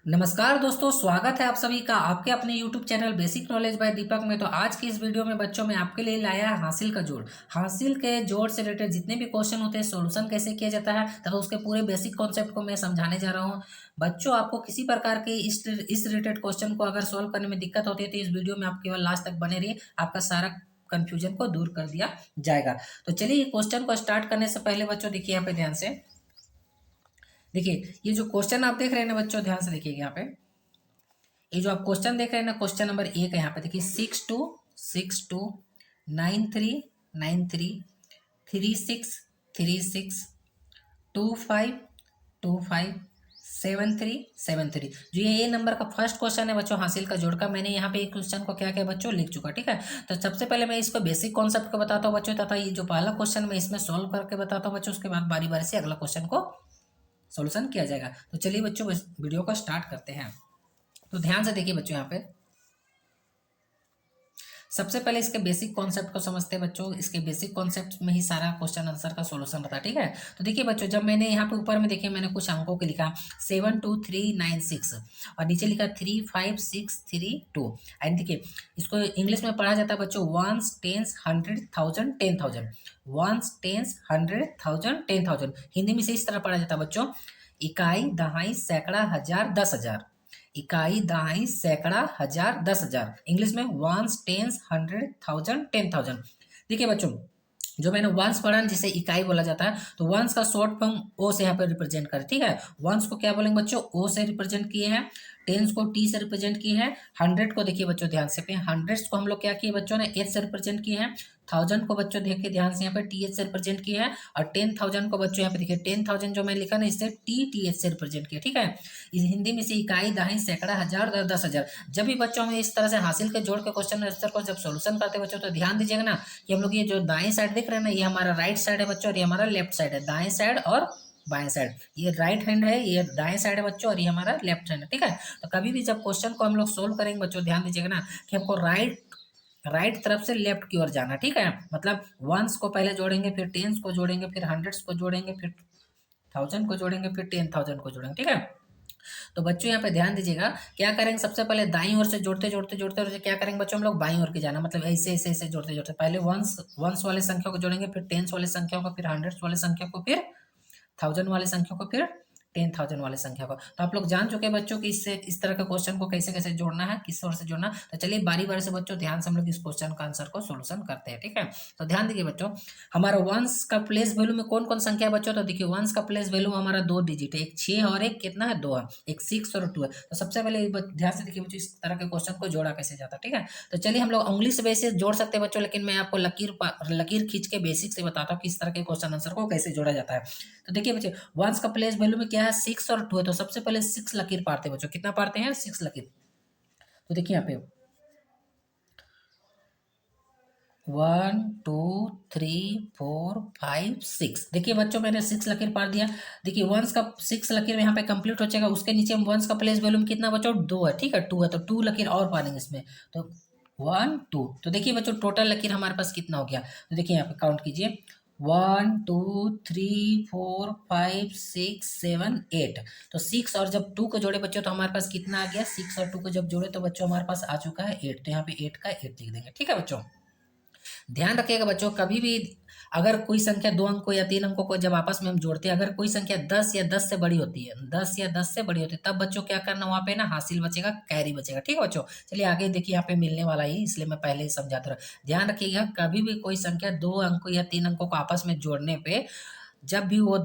नमस्कार दोस्तों, स्वागत है आप सभी का आपके अपने YouTube channel basic knowledge by Deepak में। तो आज की इस वीडियो में बच्चों में आपके लिए लाया है हासिल का जोड़। हासिल के जोड़ से रिलेटेड जितने भी क्वेश्चन होते हैं, सॉल्यूशन कैसे किया जाता है तथा उसके पूरे बेसिक कॉन्सेप्ट को मैं समझाने जा रहा हूं। बच्चों, आपको किसी प्रकार के इस रिलेटेड क्वेश्चन को अगर सॉल्व करने में दिक्कत होती है तो इस वीडियो में आप केवल लास्ट तक बने रहिए, आपका सारा कंफ्यूजन को दूर कर दिया जाएगा। तो चलिए क्वेश्चन को स्टार्ट करने से पहले बच्चों देखिए यहाँ पे ध्यान से। देखिए ये जो क्वेश्चन आप देख रहे हैं ना बच्चों, ध्यान से देखिएगा यहाँ पे। ये जो आप क्वेश्चन देख रहे हैं ना, क्वेश्चन नंबर 1 है यहाँ पे। देखिए 6262933636 25257373। जो ये नंबर का फर्स्ट क्वेश्चन है बच्चों हासिल का जोड़ का, मैंने यहाँ पे एक क्वेश्चन को क्या क्या बच्चों लिख चुका। ठीक है, तो सबसे पहले मैं इसको बेसिक कॉन्सेप्ट को बताता हूँ बच्चों, तथा ये जो पहला क्वेश्चन मैं इसमें सॉल्व करके बताता हूँ बच्चों, उसके बाद बारी बारी से अगला क्वेश्चन को सॉल्यूशन किया जाएगा। तो चलिए बच्चों वीडियो को स्टार्ट करते हैं। तो ध्यान से देखिए बच्चों, यहाँ पे सबसे पहले इसके बेसिक कॉन्सेप्ट को समझते हैं बच्चों। इसके बेसिक कॉन्सेप्ट में ही सारा क्वेश्चन आंसर का सॉल्यूशन रहता है। ठीक है, तो देखिए बच्चों, जब मैंने यहाँ पे ऊपर में देखिए मैंने कुछ अंकों के लिखा 72396 और नीचे लिखा 35632। एंड देखिए इसको इंग्लिश में पढ़ा जाता है बच्चों ones, tens, 100,000, 10,000। Ones, tens, 100,000, 10,000। Hindi में से इस तरह पढ़ा जाता है बच्चों, इकाई, दहाई, सैकड़ा, हजार, 10,000। इकाई, दहाई, सैकड़ा, हजार, 10,000। इंग्लिश में वंस, टेंस, 100,000, 10,000। देखिए बच्चों, जो मैंने वंस पढ़ा जिसे इकाई बोला जाता है, तो वंस का शॉर्ट फॉर्म ओ से यहाँ पे रिप्रेजेंट करें। ठीक है, वंस को क्या बोलेंगे बच्चों, ओ से रिप्रेजेंट किए हैं। टेंस को टी से रिप्रेजेंट किए हैं। 100 को देखिए बच्चों ध्यान से, हंड्रेड्स को हम लोग क्या किए बच्चों ने, एच से रिप्रेजेंट किए हैं। 1000 को बच्चों देखिए ध्यान से यहाँ पे टी एच से रिप्रेजेंट किया है। और 10,000 को बच्चों यहाँ पे देखिए 10,000 जो मैं लिखा ना, इससे टी एच से रिप्रेजेंट किया। ठीक है, इस हिंदी में से इकाई, दहाई, सैकड़ा, हजार, 10,000। जब भी बच्चों में इस तरह से हासिल के जोड़ के क्वेश्चन आंसर को जब सोल्यूशन करते हैं बच्चों, तो ध्यान दीजिएगा ना कि हम लोग ये जो दाएं साइड देख रहे हैं ना, ये हमारा राइट साइड है बच्चों और ये हमारा लेफ्ट साइड है। दाएं साइड और बाएं साइड, ये राइट हैंड है, ये दाएं साइड है बच्चों और ये हमारा लेफ्ट हैंड है। ठीक है, तो कभी भी जब क्वेश्चन को हम लोग सोल्व करेंगे बच्चों, ध्यान दीजिएगा ना कि हमको राइट तरफ से लेफ्ट की ओर जाना। ठीक है, मतलब वंस को पहले जोड़ेंगे, फिर टेंस को जोड़ेंगे, फिर हंड्रेड्स को जोड़ेंगे, फिर 1000 को जोड़ेंगे, फिर 10,000 को जोड़ेंगे। ठीक है, तो बच्चों यहाँ पे ध्यान दीजिएगा, क्या करेंगे सबसे पहले दाईं ओर से जोड़ते जोड़ते जोड़ते जोड़ते क्या करेंगे बच्चों, हम लोग बाईं ओर की जाना, मतलब ऐसे ऐसे ऐसे जोड़ते जोड़ते पहले वंस वाले संख्या को जोड़ेंगे, फिर टेंस वाले संख्या को, फिर हंड्रेड्स वाले संख्या को, फिर 1000 वाले संख्या को, फिर 10,000 वाले संख्या को। तो आप लोग जान चुके हैं बच्चों कि इससे इस तरह के क्वेश्चन को कैसे कैसे जोड़ना है, किस ओर से जोड़ना। तो चलिए बारी बारी से बच्चों ध्यान से हम लोग इस क्वेश्चन का आंसर को सोल्यूशन करते हैं। ठीक है, तो ध्यान देखिए बच्चों, हमारा वंस का प्लेस वैल्यू में कौन कौन संख्या है बच्चों, तो देखिए वंस का प्लेस वैल्यू हमारा 2 डिजिट है, एक 6 और एक कितना है 2 है, एक 6 और 2 है। तो सबसे पहले ध्यान से देखिए बच्चों, इस तरह के क्वेश्चन को जोड़ा कैसे जाता है। ठीक है, तो चलिए हम लोग उंगली से वैसे जोड़ सकते हैं बच्चों, लेकिन मैं आपको लकीर खींच के बेसिक से बताता हूँ कि इस तरह के क्वेश्चन आंसर को कैसे जोड़ा जाता है। तो देखिए बच्चों, वंस का प्लेस वैल्यू में क्या है, 6 और 2 है। तो सबसे पहले 6 लकीर पारते हैं बच्चों, कितना पारते हैं, 6 लकीर। तो देखिए यहाँ पे 1 2 3 4 5 6। देखिए बच्चों मैंने 6 लकीर पार दिया। देखिए वंस का 6 लकीर यहाँ पे कंप्लीट हो जाएगा। उसके नीचे वंस का प्लेस वैल्यू में कितना बच्चों, 2 है। ठीक है, 2 है, तो 2 लकीर और पालेंगे इसमें। तो 1 2, तो देखिए बच्चों टोटल लकीर हमारे पास कितना हो गया। तो देखिए यहाँ पे काउंट कीजिए, 1 2 3 4 5 6 7 8। तो 6 और जब 2 को जोड़े बच्चों तो हमारे पास कितना आ गया, 6 और 2 को जब जोड़े तो बच्चों हमारे पास आ चुका है 8। तो यहाँ पे 8 का 8 लिख देंगे। ठीक है बच्चों, ध्यान रखिएगा बच्चों, कभी भी अगर कोई संख्या 2 अंकों या 3 अंकों को जब आपस में हम जोड़ते हैं, अगर कोई संख्या 10 या 10 से बड़ी होती है, 10 या 10 से बड़ी होती है, तब बच्चों क्या करना, वहां पे ना हासिल बचेगा, कैरी बचेगा। ठीक है बच्चों, चलिए आगे देखिए, यहाँ पे मिलने वाला ही, इसलिए मैं पहले ही समझा दे रहा हूँ। ध्यान रखिएगा, कभी भी कोई संख्या 2 अंकों या 3 अंकों को आपस में जोड़ने पे, जब भी वो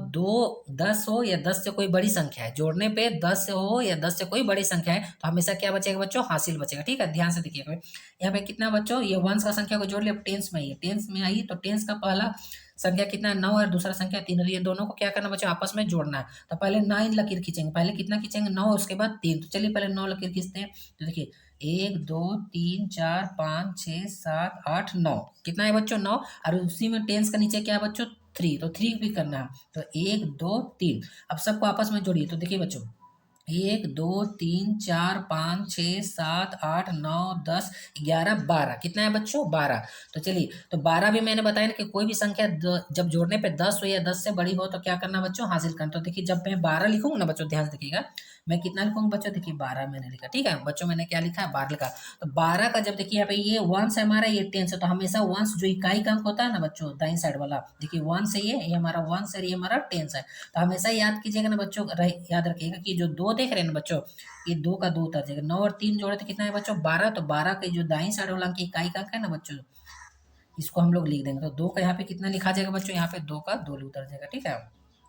10 हो या 10 से कोई बड़ी संख्या है, जोड़ने पे 10 से हो या 10 से कोई बड़ी संख्या है, तो हमेशा क्या बचेगा बच्चों, हासिल बचेगा। ठीक है, ध्यान से देखिएगा, यहाँ पे कितना बच्चों, ये वंस का संख्या को जोड़ लिया, टेंस में आई है, टेंस में आई तो टेंस का पहला संख्या कितना 9 है, दूसरा संख्या 3 है। ये दोनों को क्या करना बच्चों, आपस में जोड़ना है। तो पहले 9 लकीर खींचेंगे, पहले कितना खींचेंगे 9, उसके बाद 3। तो चलिए पहले 9 लकीर खींचते हैं। तो देखिए 1 2 3 4 5 6 7 8 9, कितना है बच्चों 9। और उसी में टेंस का नीचे क्या है बच्चों 3, तो 3 भी करना है। तो 1 2 3, अब सबको आपस में जोड़िए। तो देखिए बच्चों 1 2 3 4 5 6 7 8 9 10 11 12, कितना है बच्चों 12। तो चलिए, तो 12 भी मैंने बताया ना कि कोई भी संख्या जब जोड़ने पे 10 हो या 10 से बड़ी हो तो क्या करना बच्चों, हासिल करना। तो देखिए जब मैं 12 लिखूंगा ना बच्चों, ध्यान से देखिएगा, मैं कितना लिखूंगा बच्चों, देखिए 12 मैंने लिखा, ठीक है बच्चों, मैंने क्या लिखा है 12 लिखा। तो 12 का जब देखिए यहाँ पे ये 1 से हमारा ये 10 से, तो हमेशा 1 जो इकाई का अंक होता है ना बच्चों, दाईं साइड वाला, देखिए 1 से ये हमारा 1 से, ये हमारा 10 है। तो हमेशा याद कीजिएगा ना बच्चों, याद रखिएगा कि जो 2 देख रहे हैं ना बच्चों, ये 2 का 2 उतर जाएगा, 9 और 3 जोड़े तो कितना है बच्चों 12। तो 12 के जो दाईं साइड वाला अंक इकाई का अंक है ना बच्चों, इसको हम लोग लिख देंगे। तो 2 का यहाँ पे कितना लिखा जाएगा बच्चों, यहाँ पे 2 का 2 उतर जाएगा, ठीक है।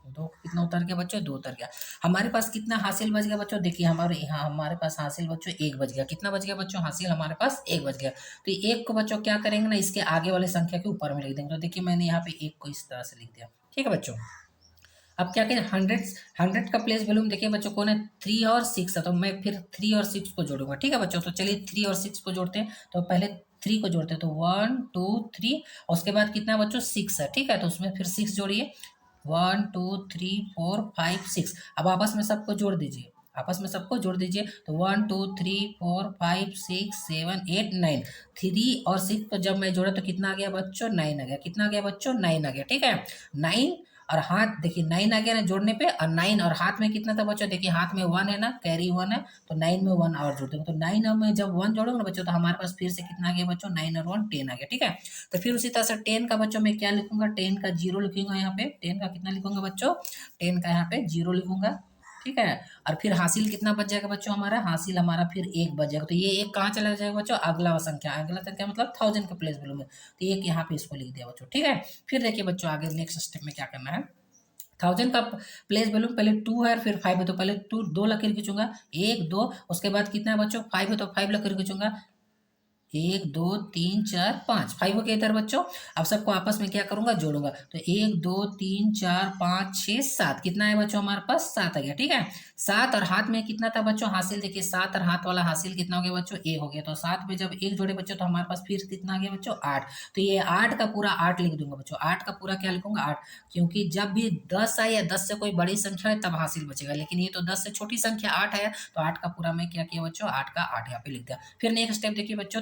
2 कितना उतर गया बच्चों, 2 उतर गया। हमारे पास कितना हासिल बच गया बच्चों, देखिए हमारे यहाँ हमारे पास हासिल बच्चों 1 बच गया। कितना बच गया बच्चों, हासिल हमारे पास 1 बच गया। तो 1 को बच्चों क्या करेंगे ना, इसके आगे वाले संख्या के ऊपर में लिख देंगे। तो देखिए मैंने यहाँ पे 1 को इस तरह से लिख दिया, ठीक है बच्चों। अब क्या करें, 100 का प्लेस वैल्यू देखिए बच्चों कौन है, 3 और 6 है। तो मैं फिर 3 और 6 को जोड़ूंगा, ठीक है बच्चों। तो चलिए 3 और 6 को जोड़ते हैं। तो पहले 3 को जोड़ते हैं, तो 1 2 3, और उसके बाद कितना बच्चों 6 है, ठीक है। तो उसमें फिर 6 जोड़िए, 1 2 3 4 5 6। अब आपस में सबको जोड़ दीजिए, आपस में सबको जोड़ दीजिए। तो 1 2 3 4 5 6 7 8 9, 3 और 6 को जब मैं जोड़ा तो कितना आ गया बच्चों, 9 आ गया। कितना आ गया बच्चों, 9 आ गया, ठीक है। 9 और हाथ देखिए 9 आ गया ना जोड़ने पे, और 9 और हाथ में कितना था बच्चों, देखिए हाथ में 1 है ना, कैरी 1 है। तो 9 में 1 और जोड़ देंगे। तो 9 में जब 1 जोड़ोगे ना बच्चों, तो हमारे पास फिर से कितना आ गया बच्चों, 9 और 1 10 आ गया, ठीक है। तो फिर उसी तरह से 10 का बच्चों मैं क्या लिखूंगा, 10 का 0 लिखूंगा यहाँ पे। 10 का कितना लिखूंगा बच्चों, 10 का यहाँ पे 0 लिखूंगा, ठीक है। और फिर हासिल कितना बच जाएगा बच्चों, हमारा हासिल हमारा फिर 1 बच जाएगा। तो ये 1 कहाँ चला जाएगा बच्चों, अगला संख्या, अगला संख्या मतलब 1000 के प्लेस वैल्यू में। तो 1 यहाँ पे इसको लिख दिया बच्चों, ठीक है। फिर देखिए बच्चों आगे नेक्स्ट स्टेप में क्या करना है। 1000 का प्लेस वैल्यू पहले 2 है और फिर 5 है। तो पहले 2 लकीर खींचूंगा, 1 2, उसके बाद कितना है बच्चों 5 है, तो 5 लकीर खींचूंगा, 1 2 3 4 5, 5 हो गया इधर बच्चों। अब सबको आपस में क्या करूंगा, जोड़ूंगा। तो 1 2 3 4 5 6 7, कितना है बच्चों हमारे पास 7 आ गया, ठीक है। 7 और हाथ में कितना था बच्चों हासिल, देखिए 7 और हाथ वाला हासिल कितना हो गया बच्चों, 1 हो गया। तो 7 में जब 1 जोड़े बच्चों, तो हमारे पास फिर कितना आ गया बच्चों 8। तो ये 8 का पूरा 8 लिख दूंगा बच्चों, 8 का पूरा क्या लिखूंगा 8, क्योंकि जब भी 10 आए या 10 से कोई बड़ी संख्या है तब हासिल बचेगा, लेकिन ये तो 10 से छोटी संख्या 8 है। तो 8 का पूरा मैं क्या किया बच्चों, 8 का 8 यहाँ पे लिख दिया। फिर नेक्स्ट स्टेप देखिए बच्चों,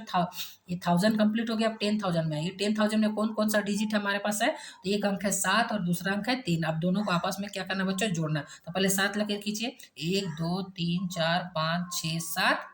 ये 1000 कंप्लीट हो गया। अब 10,000 में, ये 10,000 में कौन कौन सा डिजिट हमारे पास है, तो एक अंक है 7 और दूसरा अंक है 3। अब दोनों को आपस में क्या करना बच्चों, जोड़ना। तो पहले 7 लकीर खींचिए, 1 2 3 4 5 6 7,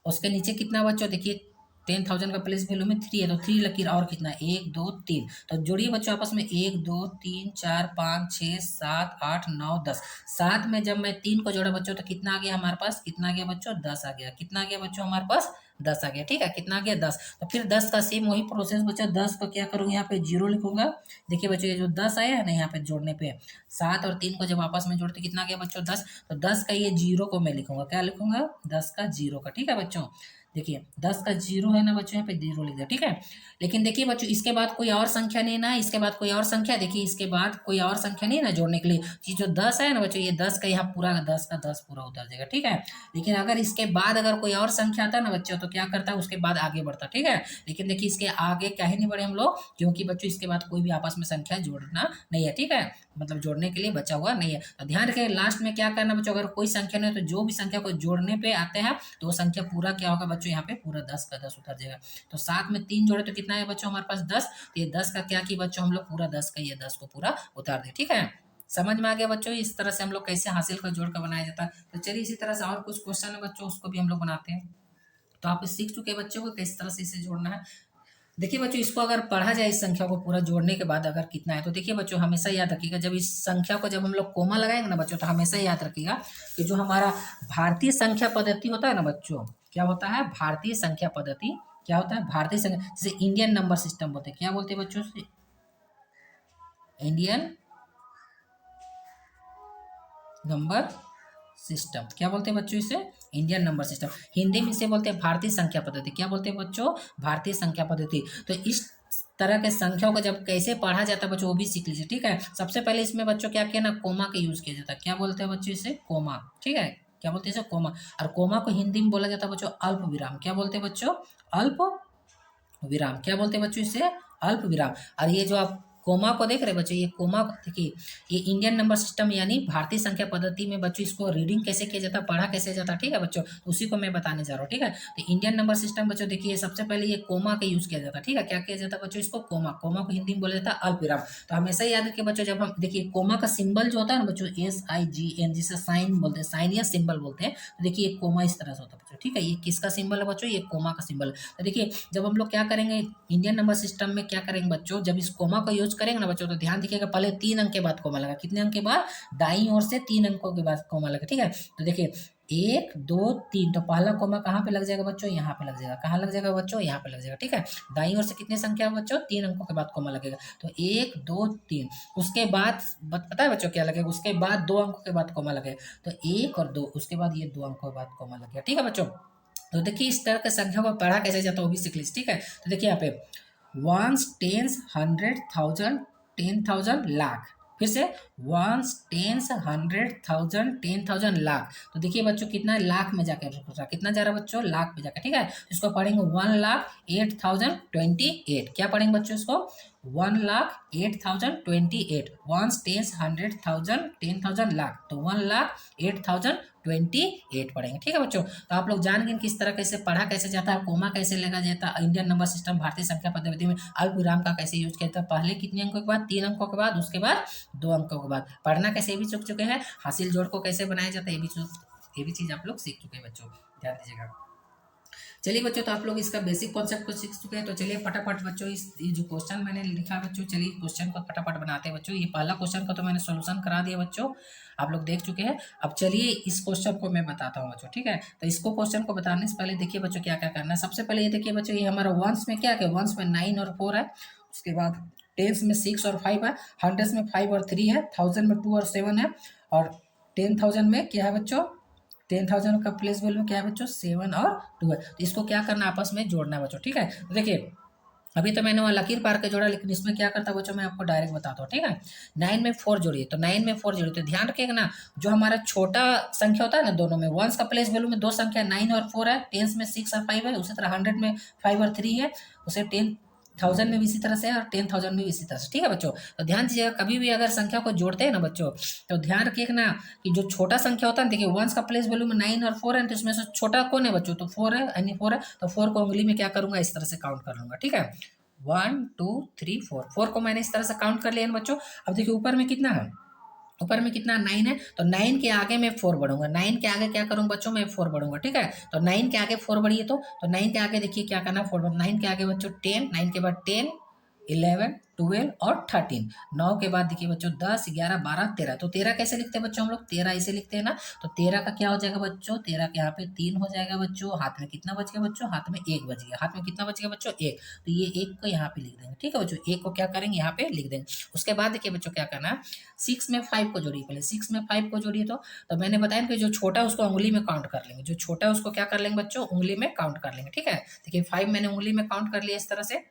उसके नीचे कितना बच्चों, देखिए 10,000 का प्लेस वैल्यू में 3 है, तो 3 लकीर और कितना 1 2 3। तो जोड़िए बच्चों आपस में, 1 2 3 4 5 6 7 8 9 10। 7 में जब मैं 3 को जोड़ा बच्चों, तो कितना आ गया हमारे पास, कितना आ गया बच्चों 10 आ गया। कितना आ गया बच्चों हमारे पास 10 आ गया, ठीक है। कितना आ गया 10। तो फिर 10 का सेम वही प्रोसेस बच्चों, 10 को क्या करूँगा यहाँ पे 0 लिखूंगा। देखिए बच्चों ये जो 10 आया है ना यहाँ पे जोड़ने पे, 7 और 3 को जब आपस में जोड़ते कितना गया बच्चों 10। तो 10 का ये 0 को मैं लिखूंगा, क्या लिखूंगा 10 का 0 का, ठीक है बच्चों। देखिए 10 का 0 है ना बच्चों, यहाँ पे 0 लिख दिया, ठीक है। लेकिन देखिए बच्चों इसके बाद कोई और संख्या नहीं ना, इसके बाद कोई और संख्या, देखिए इसके बाद कोई और संख्या नहीं ना जोड़ने के लिए। ये जो 10 है ना बच्चों, ये 10 का यहाँ पूरा 10 का 10 पूरा उतर जाएगा, ठीक है। लेकिन अगर इसके बाद अगर कोई और संख्या आता है ना बच्चों, तो क्या करता है उसके बाद आगे बढ़ता, ठीक है। लेकिन देखिए इसके आगे क्या ही नहीं बढ़े हम लोग, क्योंकि बच्चों इसके बाद कोई भी आपस में संख्या जोड़ना नहीं है, ठीक है, मतलब जोड़ने के लिए बचा हुआ नहीं है। तो ध्यान रखें लास्ट में क्या करना बच्चों, अगर कोई संख्या नहीं है तो जो भी संख्या को जोड़ने पे आते हैं तो वो संख्या पूरा क्या होगा बच्चों, यहाँ पे पूरा 10 का 10 उतर जाएगा। तो 7 में 3 जोड़े तो कितना है बच्चों हमारे पास 10। तो ये 10 का क्या की बच्चों हम लोग पूरा 10 का ये 10 को पूरा उतार दे, ठीक है। समझ में आ गया बच्चों इस तरह से हम लोग कैसे हासिल का जोड़ कर बनाया जाता है। तो चलिए इसी तरह से और कुछ क्वेश्चन है बच्चों, उसको भी हम लोग बनाते हैं। तो आप सीख चुके हैं बच्चों को किस तरह से इसे जोड़ना है। देखिए बच्चों इसको अगर पढ़ा जाए इस संख्या को पूरा जोड़ने के बाद अगर कितना है, तो देखिए बच्चों हमेशा याद रखिएगा, जब इस संख्या को जब हम लोग कोमा लगाएंगे ना बच्चों, तो हमेशा याद रखिएगा कि जो हमारा भारतीय संख्या पद्धति होता है ना बच्चों, क्या होता है भारतीय संख्या पद्धति, क्या होता है भारतीय संख्या, जैसे इंडियन नंबर सिस्टम बोलते हैं, क्या बोलते हैं बच्चों, इंडियन नंबर सिस्टम, क्या बोलते हैं बच्चों इसे, इंडियन नंबर सिस्टम। हिंदी में इसे बोलते हैं भारतीय संख्या पद्धति, क्या बोलते हैं बच्चों, भारतीय संख्या पद्धति। तो इस तरह के संख्याओं को जब कैसे पढ़ा जाता है बच्चों वो भी सीख लीजिए, ठीक है। सबसे पहले इसमें बच्चों क्या किया ना, कोमा का यूज किया जाता है, क्या बोलते हैं बच्चों इसे, कोमा, ठीक है, क्या बोलते हैं इसे कोमा। और कोमा को हिंदी में बोला जाता है बच्चों अल्प विराम, क्या बोलते हैं बच्चों, अल्प विराम, क्या बोलते हैं बच्चों इसे, अल्प विराम। और ये जो आप कोमा को देख रहे बच्चों, ये कोमा देखिए, ये इंडियन नंबर सिस्टम यानी भारतीय संख्या पद्धति में बच्चों इसको रीडिंग कैसे किया जाता है, पढ़ा कैसे जाता है, ठीक है बच्चों, तो उसी को मैं बताने जा रहा हूँ, ठीक है। तो इंडियन नंबर सिस्टम बच्चों देखिए, सबसे पहले ये कोमा का यूज किया जाता है, ठीक है। क्या किया जाता है बच्चों, इसको कोमा, कोमा को हिंदी में बोला जाता है अल्पविराम। तो हमेशा याद रखिए बच्चों, जब हम देखिए कोमा का सिंबल जो होता है ना बच्चों, SIGN, जिसे साइन बोलते हैं, साइन या सिंबल बोलते हैं, तो देखिए ये कोमा इस तरह से होता है बच्चों, ठीक है। ये किसका सिंबल है बच्चों, ये कोमा का सिंबल। तो देखिए जब हम लोग क्या करेंगे इंडियन नंबर सिस्टम में, क्या करेंगे बच्चों, जब इस कोमा का यूज करेंगे ना बच्चों, तो ध्यान देखिएगा, पहले 3 अंक के बाद कोमा लगा, कितने अंक के बाद, दाईं ओर से 3 अंकों के बाद कोमा लगा, ठीक है। तो देखिए 1 2 3, तो पहला कोमा कहाँ पे लग जाएगा बच्चों, यहाँ पे लग जाएगा, कहाँ लग जाएगा बच्चों, यहाँ पे लग जाएगा, ठीक है। दाईं ओर से कितने संख्या बच्चों, 3 अंकों के बाद कोमा लगेगा, तो 1 2 3। उसके बाद पता है बच्चों क्या लगेगा, उसके बाद 2 अंकों के बाद कोमा लगेगा, तो 1 और 2, उसके बाद ये 2 अंकों के बाद कोमा लग गया, ठीक है बच्चों। तो देखिए इस तरह के संख्या को पढ़ा कैसे जाता है वो भी सीख लीजिए, ठीक है। तो देखिए यहाँ पे वंस, टेंस, 100,000, 10,000, लाख, फिर से वंस, टेंस, 100,000, 10,000, लाख। तो देखिए बच्चों कितना लाख में जाकर कितना जा रहा है बच्चों, लाख में जाकर, ठीक है। इसको पढ़ेंगे 1,08,028। क्या पढ़ेंगे बच्चों इसको, 1,08,028, वंस, टेंस, 100,000, 10,000, लाख, तो 1,08,028 पढ़ेंगे, ठीक है बच्चों। तो आप लोग जान गए किस तरह कैसे पढ़ा कैसे जाता है, कोमा कैसे लगा जाता है, इंडियन नंबर सिस्टम भारतीय संख्या पद्धति में अल्पविराम का कैसे यूज किया जाता है, पहले कितने अंकों के बाद, 3 अंकों के बाद, उसके बाद 2 अंकों के बाद। पढ़ना कैसे भी सीख चुके हैं, हासिल जोड़ को कैसे बनाया जाता है ये भी चीज आप लोग सीख चुके हैं बच्चों, ध्यान दीजिएगा। चलिए बच्चों, तो आप लोग इसका बेसिक कॉन्सेप्ट को सीख चुके हैं, तो चलिए फटाफट बच्चों ये जो क्वेश्चन मैंने लिखा बच्चों, चलिए क्वेश्चन को फटाफट बनाते हैं बच्चों। ये पहला क्वेश्चन का तो मैंने सोल्यूशन करा दिया बच्चों, आप लोग देख चुके हैं। अब चलिए इस क्वेश्चन को मैं बताता हूँ बच्चों, ठीक है। तो इसको क्वेश्चन को बताने से पहले देखिए बच्चों क्या क्या करना है। सबसे पहले ये देखिए बच्चों, ये हमारा वंस में क्या है, वंस में 9 और 4 है, उसके बाद टेंस में 6 और 5 है, हंड्रेड्स में 5 और 3 है, 1000 में 2 और 7 है, और 10,000 में क्या है बच्चों, 10,000 का प्लेस वैल्यू क्या है बच्चों, 7 और 2 है। तो इसको क्या करना, आपस में जोड़ना है बच्चों, ठीक है। तो देखिए अभी तो मैंने वहाँ लकीर पार के जोड़ा, लेकिन इसमें क्या करता बच्चों, मैं आपको डायरेक्ट बताता हूँ, ठीक है। 9 में 4 जोड़िए, तो 9 में 4 जोड़िए, तो ध्यान रखिएगा ना, जो हमारा छोटा संख्या होता है ना, दोनों में वंस का प्लेस वैल्यू में 2 संख्या 9 और 4 है, टेंस में 6 और 5 है, उसी तरह 100 में 5 और 3 है, उसे 10,000 में भी इसी तरह से है, और 10,000 में भी इसी तरह से, ठीक है बच्चों। तो ध्यान दीजिएगा, कभी भी अगर संख्या को जोड़ते हैं ना बच्चों, तो ध्यान रखिएगा ना कि जो छोटा संख्या होता है, देखिए वंस का प्लेस वैल्यू में 9 और 4 है, तो इसमें से छोटा कौन है बच्चों, तो 4 है, यानी 4 है, तो 4 को उंगली में क्या करूंगा, इस तरह से काउंट कर लूंगा, ठीक है। 1 2 3 4, 4 को मैंने इस तरह से काउंट कर लिया ना बच्चों। अब देखिए ऊपर में कितना है, ऊपर में कितना 9 है, तो 9 के आगे मैं 4 बढ़ूंगा, 9 के आगे क्या करूंगा बच्चों, मैं 4 बढ़ूंगा, ठीक है। तो 9 के आगे 4 बढ़िए, तो 9 के आगे देखिए क्या करना, 4 9 के आगे बच्चों 10, 9 के बाद 10, 11, 12 और 13, 9 के बाद देखिए बच्चों 10, 11, 12, 13। तो 13 कैसे लिखते हैं बच्चों हम लोग, 13 ऐसे लिखते हैं ना। तो 13 का क्या हो जाएगा बच्चों, 13 के यहाँ पे 3 हो जाएगा बच्चों, हाथ में कितना बच गया बच्चों, हाथ में 1 बच गया, हाथ में कितना बच गया बच्चों, 1। तो ये 1 को यहाँ पे लिख देंगे, ठीक है बच्चों, 1 को क्या करेंगे यहाँ पे लिख देंगे। उसके बाद देखिए बच्चों क्या करना है, 6 में 5 को जोड़िए, पहले 6 में 5 को जोड़िए, तो मैंने बताया कि जो छोटा है उसको उंगली में काउंट कर लेंगे, जो छोटा है उसको क्या कर लेंगे बच्चों, उंगली में काउंट कर लेंगे, ठीक है। देखिए 5 मैंने उंगली में काउंट कर लिया, इस तरह से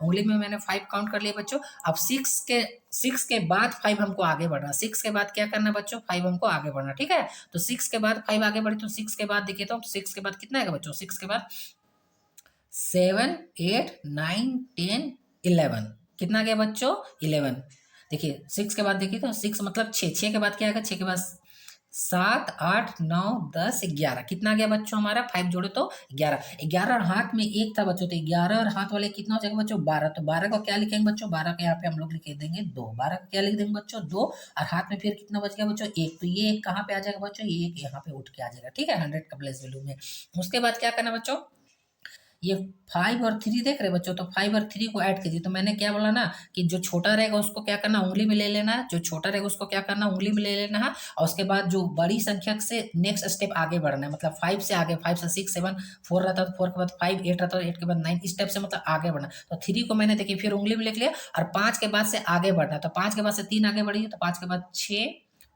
उंगली में मैंने 5 काउंट कर लिया बच्चों। अब 6 के बाद 5 हमको आगे बढ़ना, 6 के बाद क्या करना बच्चों, 5 हमको आगे बढ़ना, ठीक है। तो 6 के बाद 5 आगे बढ़े, तो 6 के बाद देखिए, तो 6 के बाद कितना है बच्चों, 6 के बाद 7 8 9 10 11, कितना गया बच्चों, 11। देखिए 6 के बाद देखिए, तो 6 मतलब 6, 6 के बाद क्या आएगा, 6 के बाद 7 8 9 10 11, कितना गया बच्चों हमारा, 5 जोड़े तो 11, 11 और हाथ में 1 था बच्चों, तो 11 और हाथ वाले कितना हो जाएगा बच्चों, 12। तो 12 को क्या लिखेंगे बच्चों, 12 के यहाँ पे हम लोग लिख देंगे 2, 12 का क्या लिख देंगे बच्चों 2, और हाथ में फिर कितना बच गया बच्चों 1, तो ये 1 कहाँ पे आ जाएगा बच्चों, ये 1 यहाँ पे उठ के आ जाएगा, ठीक है, 100 का प्लेस वैल्यू में। उसके बाद क्या करना बच्चों, ये 5 और 3 देख रहे बच्चों, तो 5 और 3 को ऐड कीजिए। तो मैंने क्या बोला ना कि जो छोटा रहेगा उसको क्या करना, उंगली में ले लेना है, जो छोटा रहेगा उसको क्या करना, उंगली में ले लेना है, और उसके बाद जो बड़ी संख्या से नेक्स्ट स्टेप आगे बढ़ना है, मतलब 5 से आगे, 5 से 6 7, 4 रहता है तो 4 के बाद 5, 8 रहता है 8 के बाद 9, इस टाइप से मतलब आगे बढ़ना। तो 3 को मैंने देखिए फिर उंगली में लिख लिया, और 5 के बाद से आगे बढ़ना, तो 5 के बाद से 3 आगे बढ़िए, तो 5 के बाद 6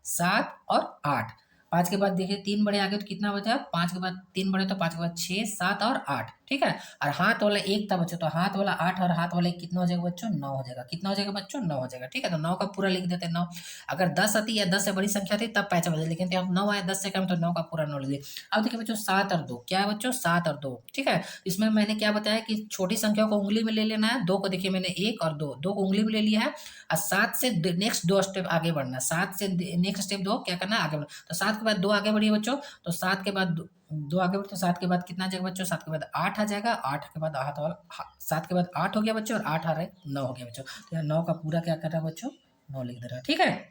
7 और 8, 5 के बाद देखिए 3 बढ़े आगे, तो कितना बचा, 5 के बाद 3 बढ़े, तो 5 के बाद 6 7 और 8, ठीक है। और हाथ वाला 1 था बच्चों, तो हाथ वाला 8 और हाथ वाला 1 कितना हो जाएगा बच्चों? 9 हो जाएगा। कितना हो जाएगा बच्चों? 9 हो जाएगा। ठीक है, तो 9 का पूरा लिख देते हैं 9। अगर 10 आती या 10 से बड़ी संख्या थी तब पहचान बदले, लेकिन अब 9 आया 10 से कम, तो 9 का पूरा 9 लिख दिए। अब देखिए बच्चों 7 और 2 क्या है बच्चों? 7 और 2। ठीक है, इसमें मैंने क्या बताया कि छोटी संख्या को उंगली में ले लेना है। 2 को देखिए मैंने 1 और 2 को उंगली में ले लिया है, और 7 से नेक्स्ट 2 स्टेप आगे बढ़ना है। 7 से नेक्स्ट स्टेप 2 क्या करना है? आगे बढ़ना। तो 7 के बाद 2 आगे बढ़िए बच्चों, तो 7 के बाद 2 आगे बढ़े, तो 7 के बाद कितना आ जाएगा बच्चों? 7 के बाद 8 आ जाएगा। 8 के बाद 7 के बाद 8 हो गया बच्चों, और 8 आ रहा है 9 हो गया बच्चों। तो यहाँ 9 का पूरा क्या कर रहा है बच्चों? 9 लिख दे रहा है। ठीक है,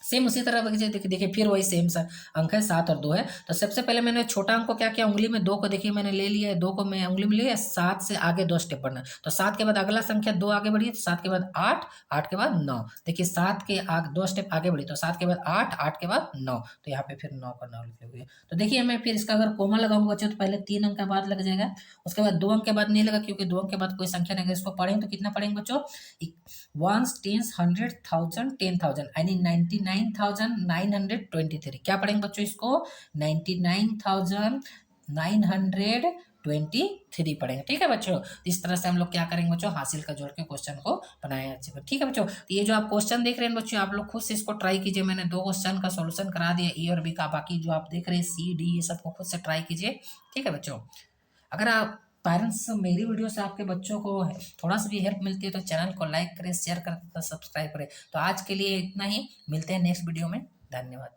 सेम उसी तरह देखिए देखिए फिर वही सेम सा अंक है, 7 और 2 है। तो सबसे पहले मैंने छोटा अंक को क्या किया? उंगली में 2 को देखिए मैंने ले लिया है, 2 को मैं उंगली में ले लिया। 7 से आगे 2 स्टेप बढ़ना, तो 7 के बाद अगला संख्या 2 आगे बढ़ी, तो 7 के बाद 8, 8 के बाद 9। देखिए 7 के 2 स्टेप आगे बढ़ी, तो 7 के बाद 8, 8 के बाद 9, तो यहाँ पे फिर 9 का 9 लिखे हुए। तो देखिए मैं फिर इसका अगर कोमा लगाऊंगा बच्चों, तो पहले 3 अंक के बाद लग जाएगा, उसके बाद 2 अंक के बाद नहीं लगा, क्योंकि 2 अंक के बाद कोई संख्या नहीं है। इसको पढ़ेंगे तो कितना पढ़ेंगे बच्चों? वंस, टेंस, 100, 1000, 10,000, यानी 99,923। क्या पढ़ेंगे बच्चों इसको? 99,923 पढ़ेंगे। ठीक है बच्चों, इस तरह से हम लोग क्या करेंगे बच्चों? हासिल का जोड़ के क्वेश्चन को बनाए अच्छे से। ठीक है बच्चों, तो ये जो आप क्वेश्चन देख रहे हैं बच्चों, आप लोग खुद से इसको ट्राई कीजिए। मैंने 2 क्वेश्चन का सॉल्यूशन करा दिया, ए और बी का। बाकी जो आप देख रहे हैं सी डी, ये सब को खुद से ट्राई कीजिए। ठीक है बच्चों, अगर आप पेरेंट्स मेरी वीडियो से आपके बच्चों को थोड़ा सा भी हेल्प मिलती है तो चैनल को लाइक करें, शेयर करें, सब्सक्राइब करें। तो आज के लिए इतना ही, मिलते हैं नेक्स्ट वीडियो में। धन्यवाद।